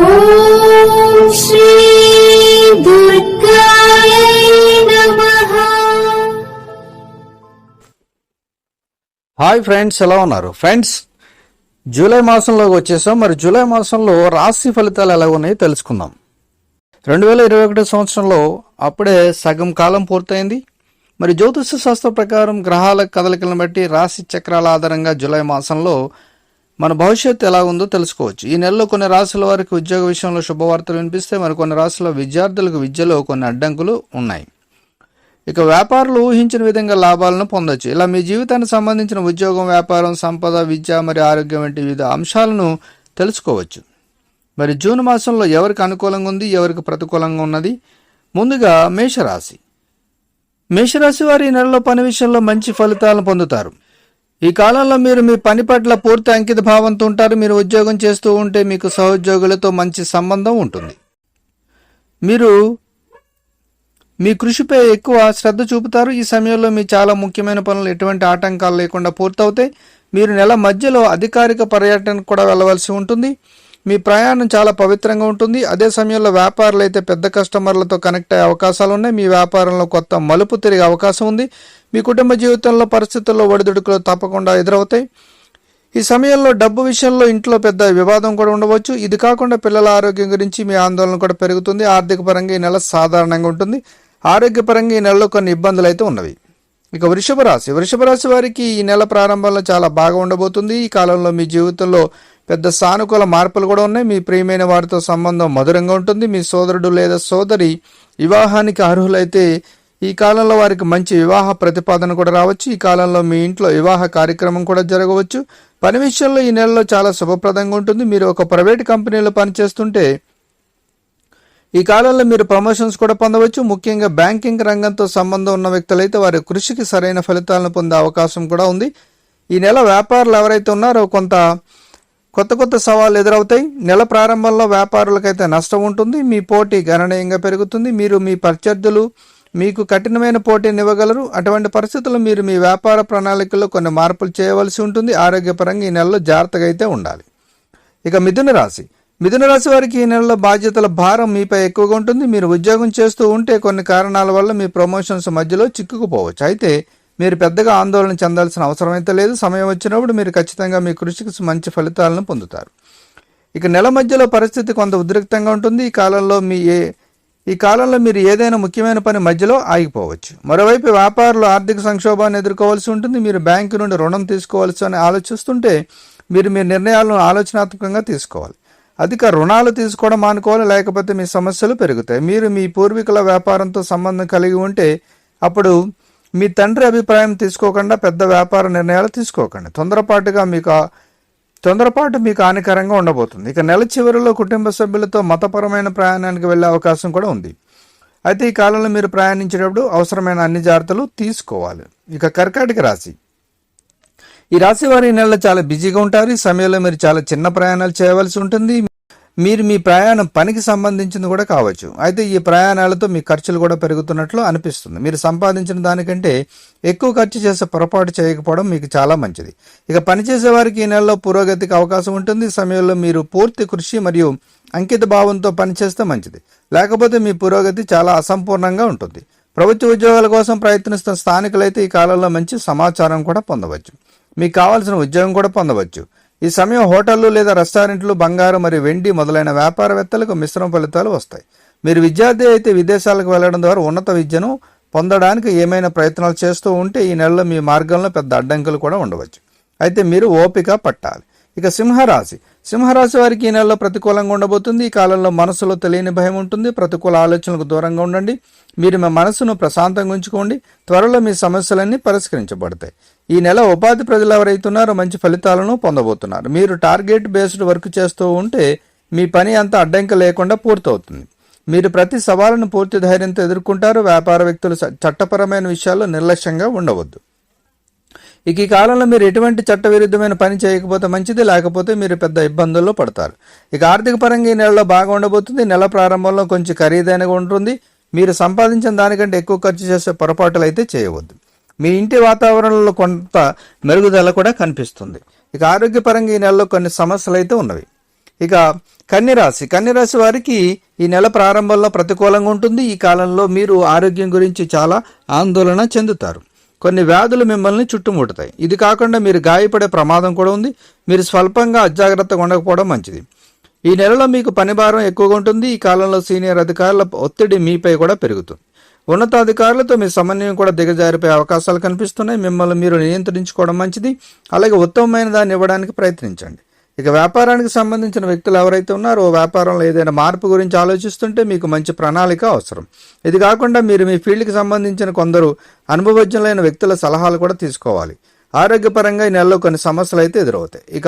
ఓం శ్రీ దుర్గాయ నమః. Hi friends, ఎలా ఉన్నారు ఫ్రెండ్స్? జూలై మాసంలోకి వచ్చేసాం. మరి జూలై మాసంలో రాశి ఫలితాలు ఎలా ఉన్నాయో తెలుసుకుందాం. 2021 సంవత్సరంలో అప్పుడే సగం కాలం పూర్తయింది. మరి జ్యోతిష శాస్త్ర ప్రకారం గ్రహాల కదలికలను బట్టి రాశి చక్రాల ఆధారంగా జూలై మాసంలో మన భవిష్యత్తు ఎలా ఉందో తెలుసుకోవచ్చు. ఈ నెలలో కొన్ని రాశుల వారికి ఉద్యోగ విషయంలో శుభవార్తలు వినిపిస్తే మరి కొన్ని రాశుల విద్యార్థులకు విద్యలో కొన్ని అడ్డంకులు ఉన్నాయి. ఇక వ్యాపారులు ఊహించిన విధంగా లాభాలను పొందొచ్చు. ఇలా మీ జీవితానికి సంబంధించిన ఉద్యోగం, వ్యాపారం, సంపద, విద్య మరియు ఆరోగ్యం వంటి వివిధ అంశాలను తెలుసుకోవచ్చు. మరి జూన్ మాసంలో ఎవరికి అనుకూలంగా ఉంది, ఎవరికి ప్రతికూలంగా ఉన్నది? ముందుగా మేషరాశి. మేషరాశి వారి ఈ నెలలో పని విషయంలో మంచి ఫలితాలను పొందుతారు. ఈ కాలంలో మీరు మీ పని పట్ల పూర్తి అంకిత భావంతో ఉంటారు. మీరు ఉద్యోగం చేస్తూ ఉంటే మీకు సహోద్యోగులతో మంచి సంబంధం ఉంటుంది. మీరు మీ కృషిపై ఎక్కువ శ్రద్ధ చూపుతారు. ఈ సమయంలో మీ చాలా ముఖ్యమైన పనులు ఎటువంటి ఆటంకాలు లేకుండా పూర్తవుతాయి. మీరు నెల మధ్యలో అధికారిక పర్యటనకు కూడా వెళ్ళవలసి ఉంటుంది. మీ ప్రయాణం చాలా పవిత్రంగా ఉంటుంది. అదే సమయంలో వ్యాపారులు అయితే పెద్ద కస్టమర్లతో కనెక్ట్ అయ్యే అవకాశాలు ఉన్నాయి. మీ వ్యాపారంలో కొత్త మలుపు తిరిగే అవకాశం ఉంది. మీ కుటుంబ జీవితంలో పరిస్థితుల్లో ఒడిదుడుకులు తప్పకుండా ఎదురవుతాయి. ఈ సమయంలో డబ్బు విషయంలో ఇంట్లో పెద్ద వివాదం కూడా ఉండవచ్చు. ఇది కాకుండా పిల్లల ఆరోగ్యం గురించి మీ ఆందోళన కూడా పెరుగుతుంది. ఆర్థిక పరంగా ఈ నెల సాధారణంగా ఉంటుంది. ఆరోగ్యపరంగా ఈ నెలలో కొన్ని ఇబ్బందులు అయితే ఉన్నవి. ఇక వృషభ రాశి వారికి ఈ నెల ప్రారంభంలో చాలా బాగా ఉండబోతుంది. ఈ కాలంలో మీ జీవితంలో పెద్ద సానుకూల మార్పులు కూడా ఉన్నాయి. మీ ప్రియమైన వారితో సంబంధం మధురంగా ఉంటుంది. మీ సోదరుడు లేదా సోదరి వివాహానికి అర్హులైతే ఈ కాలంలో వారికి మంచి వివాహ ప్రతిపాదన కూడా రావచ్చు. ఈ కాలంలో మీ ఇంట్లో వివాహ కార్యక్రమం కూడా జరగవచ్చు. పని విషయంలో ఈ నెలలో చాలా శుభప్రదంగా ఉంటుంది. మీరు ఒక ప్రైవేట్ కంపెనీలో పనిచేస్తుంటే ఈ కాలంలో మీరు ప్రమోషన్స్ కూడా పొందవచ్చు. ముఖ్యంగా బ్యాంకింగ్ రంగంతో సంబంధం ఉన్న వ్యక్తులైతే వారి కృషికి సరైన ఫలితాలను పొందే అవకాశం కూడా ఉంది. ఈ నెల వ్యాపారులు ఎవరైతే ఉన్నారో కొత్త సవాళ్ళు ఎదురవుతాయి. నెల ప్రారంభంలో వ్యాపారులకైతే నష్టం ఉంటుంది. మీ పోటీ గణనీయంగా పెరుగుతుంది. మీరు మీ ప్రత్యర్థులు మీకు కఠినమైన పోటీని ఇవ్వగలరు. అటువంటి పరిస్థితుల్లో మీరు మీ వ్యాపార ప్రణాళికల్లో కొన్ని మార్పులు చేయవలసి ఉంటుంది. ఆరోగ్యపరంగా ఈ నెలలో జాగ్రత్తగా అయితే ఉండాలి. ఇక మిథున రాశి వారికి ఈ నెలలో బాధ్యతల భారం మీపై ఎక్కువగా ఉంటుంది. మీరు ఉద్యోగం చేస్తూ ఉంటే కొన్ని కారణాల వల్ల మీ ప్రమోషన్స్ మధ్యలో చిక్కుకుపోవచ్చు. అయితే మీరు పెద్దగా ఆందోళన చెందాల్సిన అవసరం అయితే లేదు. సమయం వచ్చినప్పుడు మీరు ఖచ్చితంగా మీ కృషికి మంచి ఫలితాలను పొందుతారు. ఇక నెల మధ్యలో పరిస్థితి కొంత ఉద్రిక్తంగా ఉంటుంది. ఈ కాలంలో మీరు ఏదైనా ముఖ్యమైన పని మధ్యలో ఆగిపోవచ్చు. మరోవైపు వ్యాపారులు ఆర్థిక సంక్షోభాన్ని ఎదుర్కోవాల్సి ఉంటుంది. మీరు బ్యాంకు నుండి రుణం తీసుకోవాల్సి అని ఆలోచిస్తుంటే మీరు మీ నిర్ణయాలను ఆలోచనాత్మకంగా తీసుకోవాలి. అధిక రుణాలు తీసుకోవడం మానుకోవాలి, లేకపోతే మీ సమస్యలు పెరుగుతాయి. మీరు మీ పూర్వీకుల వ్యాపారంతో సంబంధం కలిగి ఉంటే అప్పుడు మీ తండ్రి అభిప్రాయం తీసుకోకుండా పెద్ద వ్యాపార నిర్ణయాలు తీసుకోకండి. తొందరపాటు మీకు హానికరంగా ఉండబోతుంది. ఇక నెల చివరిలో కుటుంబ సభ్యులతో మతపరమైన ప్రయాణానికి వెళ్ళే అవకాశం కూడా ఉంది. అయితే ఈ కాలంలో మీరు ప్రయాణించేటప్పుడు అవసరమైన అన్ని జాగ్రత్తలు తీసుకోవాలి. ఇక కర్కాటక రాశి. ఈ రాశి వారి ఈ నెలలో చాలా బిజీగా ఉంటారు. ఈ సమయంలో మీరు చాలా చిన్న ప్రయాణాలు చేయవలసి ఉంటుంది. మీరు మీ ప్రయాణం పనికి సంబంధించింది కూడా కావచ్చు. అయితే ఈ ప్రయాణాలతో మీ ఖర్చులు కూడా పెరుగుతున్నట్లు అనిపిస్తుంది. మీరు సంపాదించిన దానికంటే ఎక్కువ ఖర్చు చేసే పొరపాటు చేయకపోవడం మీకు చాలా మంచిది. ఇక పనిచేసే వారికి ఈ నెలలో పురోగతికి అవకాశం ఉంటుంది. ఈ సమయంలో మీరు పూర్తి కృషి మరియు అంకిత భావంతో పనిచేస్తే మంచిది. లేకపోతే మీ పురోగతి చాలా అసంపూర్ణంగా ఉంటుంది. ప్రభుత్వ ఉద్యోగాల కోసం ప్రయత్నిస్తున్న స్థానికులైతే ఈ కాలంలో మంచి సమాచారం కూడా పొందవచ్చు. మీకు కావాల్సిన ఉద్యోగం కూడా పొందవచ్చు. ఈ సమయం హోటళ్లు లేదా రెస్టారెంట్లు, బంగారం మరియు వెండి మొదలైన వ్యాపారవేత్తలకు మిశ్రమ ఫలితాలు వస్తాయి. మీరు విద్యార్థి అయితే విదేశాలకు వెళ్లడం ద్వారా ఉన్నత విద్యను పొందడానికి ఏమైనా ప్రయత్నాలు చేస్తూ ఉంటే ఈ నెలలో మీ మార్గంలో పెద్ద అడ్డంకులు కూడా ఉండవచ్చు. అయితే మీరు ఓపిక పట్టాలి. ఇక సింహరాశి వారికి ఈ నెలలో ప్రతికూలంగా ఉండబోతుంది. ఈ కాలంలో మనసులో తెలియని భయం ఉంటుంది. ప్రతికూల ఆలోచనలకు దూరంగా ఉండండి. మీరు మీ మనసును ప్రశాంతంగా ఉంచుకోండి. త్వరలో మీ సమస్యలన్నీ పరిష్కరించబడతాయి. ఈ నెల ఉపాధి ప్రజలు ఎవరైతున్నారో మంచి ఫలితాలను పొందబోతున్నారు. మీరు టార్గెట్ బేస్డ్ వర్క్ చేస్తూ ఉంటే మీ పని అంతా అడ్డంకి లేకుండా పూర్తవుతుంది. మీరు ప్రతి సవాలును పూర్తి ధైర్యంతో ఎదుర్కొంటారు. వ్యాపార వ్యక్తులు చట్టపరమైన విషయాల్లో నిర్లక్ష్యంగా ఉండవద్దు. ఇక ఈ కాలంలో మీరు ఎటువంటి చట్టవిరుద్ధమైన పని చేయకపోతే మంచిది, లేకపోతే మీరు పెద్ద ఇబ్బందుల్లో పడతారు. ఇక ఆర్థిక పరంగా ఈ నెలలో బాగా ఉండబోతుంది. నెల ప్రారంభంలో కొంచెం ఖరీదైనగా ఉంటుంది. మీరు సంపాదించిన దానికంటే ఎక్కువ ఖర్చు చేసే పొరపాట్లు అయితే చేయవద్దు. మీ ఇంటి వాతావరణంలో కొంత మెరుగుదల కూడా కనిపిస్తుంది. ఇక ఆరోగ్యపరంగా ఈ నెలలో కొన్ని సమస్యలు అయితే ఉన్నవి. ఇక కన్యరాశి వారికి ఈ నెల ప్రారంభంలో ప్రతికూలంగా ఉంటుంది. ఈ కాలంలో మీరు ఆరోగ్యం గురించి చాలా ఆందోళన చెందుతారు. కొన్ని వ్యాధులు మిమ్మల్ని చుట్టుముడతాయి. ఇది కాకుండా మీరు గాయపడే ప్రమాదం కూడా ఉంది. మీరు స్వల్పంగా అజాగ్రత్తగా ఉండకపోవడం మంచిది. ఈ నెలలో మీకు పని భారం ఎక్కువగా ఉంటుంది. ఈ కాలంలో సీనియర్ అధికారుల ఒత్తిడి మీపై కూడా పెరుగుతుంది. ఉన్నతాధికారులతో మీ సమన్వయం కూడా దిగజారిపోయే అవకాశాలు కనిపిస్తున్నాయి. మిమ్మల్ని మీరు నియంత్రించుకోవడం మంచిది. అలాగే ఉత్తమమైన దాన్ని ఇవ్వడానికి ప్రయత్నించండి. ఇక వ్యాపారానికి సంబంధించిన వ్యక్తులు ఎవరైతే ఉన్నారో వ్యాపారంలో ఏదైనా మార్పు గురించి ఆలోచిస్తుంటే మీకు మంచి ప్రణాళిక అవసరం. ఇది కాకుండా మీరు మీ ఫీల్డ్కి సంబంధించిన కొందరు అనుభవజ్ఞులైన వ్యక్తుల సలహాలు కూడా తీసుకోవాలి. ఆరోగ్యపరంగా ఈ నెలలో కొన్ని సమస్యలు అయితే ఎదురవుతాయి. ఇక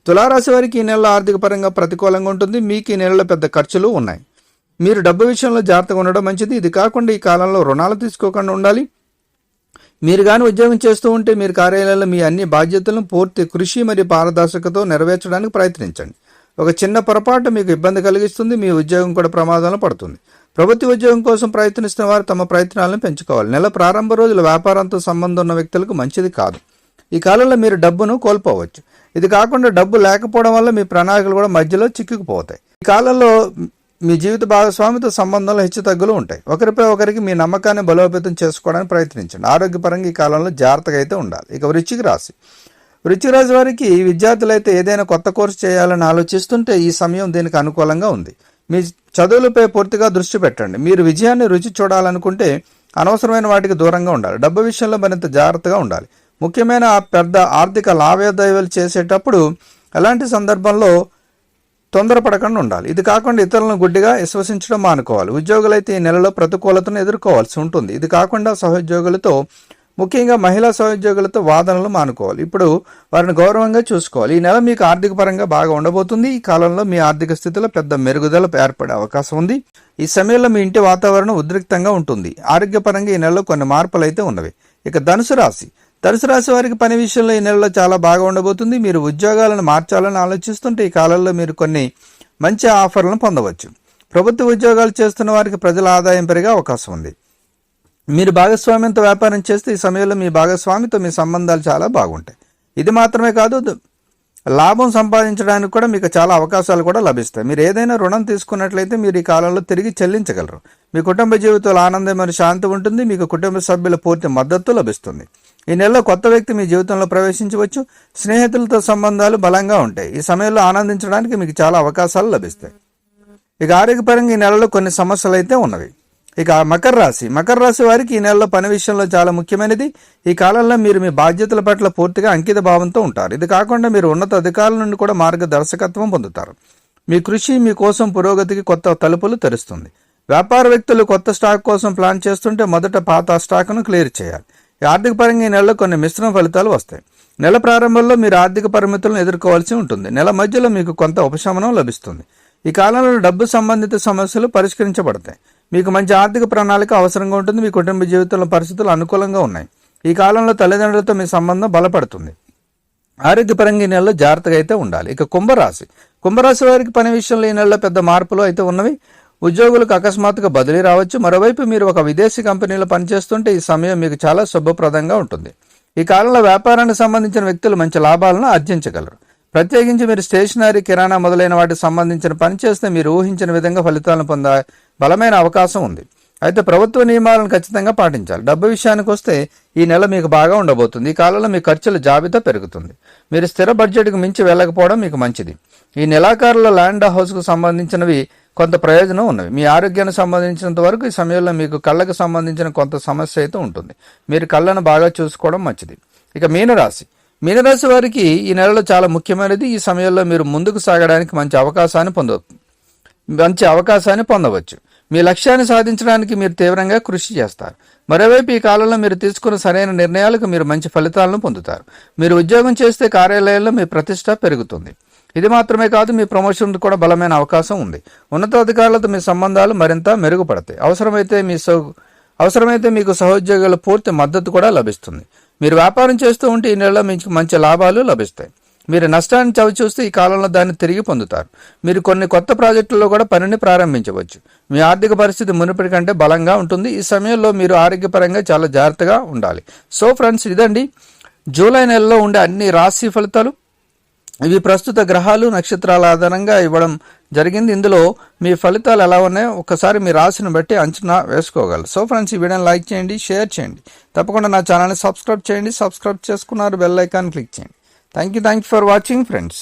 తులారాశి వారికి ఈ నెలలో ఆర్థిక పరంగా ప్రతికూలంగా ఉంటుంది. మీకు ఈ నెలలో పెద్ద ఖర్చులు ఉన్నాయి. మీరు డబ్బు విషయంలో జాగ్రత్తగా ఉండడం మంచిది. ఇది కాకుండా ఈ కాలంలో రుణాలు తీసుకోకుండా ఉండాలి. మీరు కానీ ఉద్యోగం చేస్తూ ఉంటే మీరు కార్యాలయంలో మీ అన్ని బాధ్యతలను పూర్తి కృషి మరియు పారదర్శకతో నెరవేర్చడానికి ప్రయత్నించండి. ఒక చిన్న పొరపాటు మీకు ఇబ్బంది కలిగిస్తుంది. మీ ఉద్యోగం కూడా ప్రమాదంలో పడుతుంది. ప్రభుత్వ ఉద్యోగం కోసం ప్రయత్నిస్తున్న వారు తమ ప్రయత్నాలను పెంచుకోవాలి. నెల ప్రారంభ రోజులు వ్యాపారంతో సంబంధం ఉన్న వ్యక్తులకు మంచిది కాదు. ఈ కాలంలో మీరు డబ్బును కోల్పోవచ్చు. ఇది కాకుండా డబ్బు లేకపోవడం వల్ల మీ ప్రణాళికలు కూడా మధ్యలో చిక్కుకుపోతాయి. ఈ కాలంలో మీ జీవిత భాగస్వామితో సంబంధంలో హెచ్చుతగ్గులు ఉంటాయి. ఒకరిపై ఒకరికి మీ నమ్మకాన్ని బలోపేతం చేసుకోవడానికి ప్రయత్నించండి. ఆరోగ్యపరంగా ఈ కాలంలో జాగ్రత్తగా అయితే ఉండాలి. ఇక వృశ్చిక రాశి వారికి విద్యార్థులైతే ఏదైనా కొత్త కోర్సు చేయాలని ఆలోచిస్తుంటే ఈ సమయం దీనికి అనుకూలంగా ఉంది. మీ చదువులపై పూర్తిగా దృష్టి పెట్టండి. మీరు విజయాన్ని రుచి చూడాలనుకుంటే అనవసరమైన వాటికి దూరంగా ఉండాలి. డబ్బు విషయంలో మరింత జాగ్రత్తగా ఉండాలి. ముఖ్యమైన పెద్ద ఆర్థిక లావాదేవీలు చేసేటప్పుడు అలాంటి సందర్భంలో తొందరపడకుండా ఉండాలి. ఇది కాకుండా ఇతరులను గుడ్డిగా విశ్వసించడం మానుకోవాలి. ఉద్యోగులైతే ఈ నెలలో ప్రతికూలతను ఎదుర్కోవాల్సి ఉంటుంది. ఇది కాకుండా సహోద్యోగులతో, ముఖ్యంగా మహిళా సహోద్యోగులతో వాదనలు మానుకోవాలి. ఇప్పుడు వారిని గౌరవంగా చూసుకోవాలి. ఈ నెల మీకు ఆర్థిక పరంగా బాగా ఉండబోతుంది. ఈ కాలంలో మీ ఆర్థిక స్థితిలో పెద్ద మెరుగుదల ఏర్పడే అవకాశం ఉంది. ఈ సమయంలో మీ ఇంటి వాతావరణం ఉద్రిక్తంగా ఉంటుంది. ఆరోగ్యపరంగా ఈ నెలలో కొన్ని మార్పులు అయితే ఉన్నవి. ఇక ధనుసు రాశి వారికి పని విషయంలో ఈ నెలలో చాలా బాగా ఉండబోతుంది. మీరు ఉద్యోగాలను మార్చాలని ఆలోచిస్తుంటే ఈ కాలంలో మీరు కొన్ని మంచి ఆఫర్లను పొందవచ్చు. ప్రభుత్వ ఉద్యోగాలు చేస్తున్న వారికి ప్రజల ఆదాయం పెరిగే అవకాశం ఉంది. మీరు భాగస్వామ్యంతో వ్యాపారం చేస్తే ఈ సమయంలో మీ భాగస్వామితో మీ సంబంధాలు చాలా బాగుంటాయి. ఇది మాత్రమే కాదు, లాభం సంపాదించడానికి కూడా మీకు చాలా అవకాశాలు కూడా లభిస్తాయి. మీరు ఏదైనా రుణం తీసుకున్నట్లయితే మీరు ఈ కాలంలో తిరిగి చెల్లించగలరు. మీ కుటుంబ జీవితంలో ఆనందం మరియు శాంతి ఉంటుంది. మీకు కుటుంబ సభ్యుల పూర్తి మద్దతు లభిస్తుంది. ఈ నెలలో కొత్త వ్యక్తి మీ జీవితంలో ప్రవేశించవచ్చు. స్నేహితులతో సంబంధాలు బలంగా ఉంటాయి. ఈ సమయంలో ఆనందించడానికి మీకు చాలా అవకాశాలు లభిస్తాయి. ఇక ఆరోగ్యపరంగా ఈ నెలలో కొన్ని సమస్యలు అయితే ఉన్నవి. ఇక మకర రాశి వారికి ఈ నెలలో పని విషయంలో చాలా ముఖ్యమైనది. ఈ కాలంలో మీరు మీ బాధ్యతల పట్ల పూర్తిగా అంకిత భావంతో ఉంటారు. ఇది కాకుండా మీరు ఉన్నత అధికారుల నుండి కూడా మార్గదర్శకత్వం పొందుతారు. మీ కృషి మీ కోసం పురోగతికి కొత్త తలుపులు తెరుస్తుంది. వ్యాపార వ్యక్తులు కొత్త స్టాక్ కోసం ప్లాన్ చేస్తుంటే మొదట పాత స్టాక్ను క్లియర్ చేయాలి. ఆర్థిక పరంగా ఈ నెలలో కొన్ని మిశ్రమ ఫలితాలు వస్తాయి. నెల ప్రారంభంలో మీరు ఆర్థిక పరిమితులను ఎదుర్కోవాల్సి ఉంటుంది. నెల మధ్యలో మీకు కొంత ఉపశమనం లభిస్తుంది. ఈ కాలంలో డబ్బు సంబంధిత సమస్యలు పరిష్కరించబడతాయి. మీకు మంచి ఆర్థిక ప్రణాళిక అవసరంగా ఉంటుంది. మీ కుటుంబ జీవితంలో పరిస్థితులు అనుకూలంగా ఉన్నాయి. ఈ కాలంలో తల్లిదండ్రులతో మీ సంబంధం బలపడుతుంది. ఆరోగ్యపరంగా ఈ నెలలో జాగ్రత్తగా అయితే ఉండాలి. ఇక కుంభరాశి వారికి పని విషయంలో ఈ నెలలో పెద్ద మార్పులు అయితే ఉన్నవి. ఉద్యోగులకు అకస్మాత్తుగా బదిలీ రావచ్చు. మరోవైపు మీరు ఒక విదేశీ కంపెనీలో పనిచేస్తుంటే ఈ సమయం మీకు చాలా శుభప్రదంగా ఉంటుంది. ఈ కాలంలో వ్యాపారానికి సంబంధించిన వ్యక్తులు మంచి లాభాలను ఆర్జించగలరు. ప్రత్యేకించి మీరు స్టేషనరీ, కిరాణా మొదలైన వాటికి సంబంధించిన పని చేస్తే మీరు ఊహించిన విధంగా ఫలితాలను పొందే బలమైన అవకాశం ఉంది. అయితే ప్రభుత్వ నియమాలను ఖచ్చితంగా పాటించాలి. డబ్బు విషయానికి వస్తే ఈ నెల మీకు బాగా ఉండబోతుంది. ఈ కాలంలో మీ ఖర్చుల జాబితా పెరుగుతుంది. మీరు స్థిర బడ్జెట్కు మించి వెళ్ళకపోవడం మీకు మంచిది. ఈ నెలాఖరులో ల్యాండ్ హౌస్కు సంబంధించినవి కొంత ప్రయోజనం ఉన్నవి. మీ ఆరోగ్యానికి సంబంధించినంత వరకు ఈ సమయంలో మీకు కళ్ళకు సంబంధించిన కొంత సమస్య అయితే ఉంటుంది. మీరు కళ్ళను బాగా చూసుకోవడం మంచిది. ఇక మీనరాశి వారికి ఈ నెలలో చాలా ముఖ్యమైనది. ఈ సమయంలో మీరు ముందుకు సాగడానికి మంచి అవకాశాన్ని పొందవచ్చు. మీ లక్ష్యాన్ని సాధించడానికి మీరు తీవ్రంగా కృషి చేస్తారు. మరోవైపు ఈ కాలంలో మీరు తీసుకున్న సరైన నిర్ణయాలకు మీరు మంచి ఫలితాలను పొందుతారు. మీరు ఉద్యోగం చేస్తే కార్యాలయంలో మీ ప్రతిష్ట పెరుగుతుంది. ఇది మాత్రమే కాదు, మీ ప్రమోషన్ కూడా బలమైన అవకాశం ఉంది. ఉన్నతాధికారులతో మీ సంబంధాలు మరింత మెరుగుపడతాయి. అవసరమైతే మీకు సహోద్యోగుల పూర్తి మద్దతు కూడా లభిస్తుంది. మీరు వ్యాపారం చేస్తూ ఉంటే ఈ నెలలో మీకు మంచి లాభాలు లభిస్తాయి. మీరు నష్టాన్ని చవిచూస్తే ఈ కాలంలో దాన్ని తిరిగి పొందుతారు. మీరు కొన్ని కొత్త ప్రాజెక్టుల్లో కూడా పనిని ప్రారంభించవచ్చు. మీ ఆర్థిక పరిస్థితి మునుపటి కంటే బలంగా ఉంటుంది. ఈ సమయంలో మీరు ఆరోగ్యపరంగా చాలా జాగ్రత్తగా ఉండాలి. సో ఫ్రెండ్స్, ఇదండి జూలై నెలలో ఉండే అన్ని రాశి ఫలితాలు. ఇవి ప్రస్తుత గ్రహాలు నక్షత్రాల ఆధారంగా ఇవ్వడం జరిగింది. ఇందులో మీ ఫలితాలు ఎలా ఉన్నాయో ఒకసారి మీ రాశిని బట్టి అంచనా వేసుకోగలరు. సో ఫ్రెండ్స్, ఈ వీడియోని లైక్ చేయండి, షేర్ చేయండి. తప్పకుండా నా ఛానల్ని సబ్స్క్రైబ్ చేయండి. సబ్స్క్రైబ్ చేసుకున్నారు, బెల్ ఐకాన్ క్లిక్ చేయండి. Thank you for watching friends.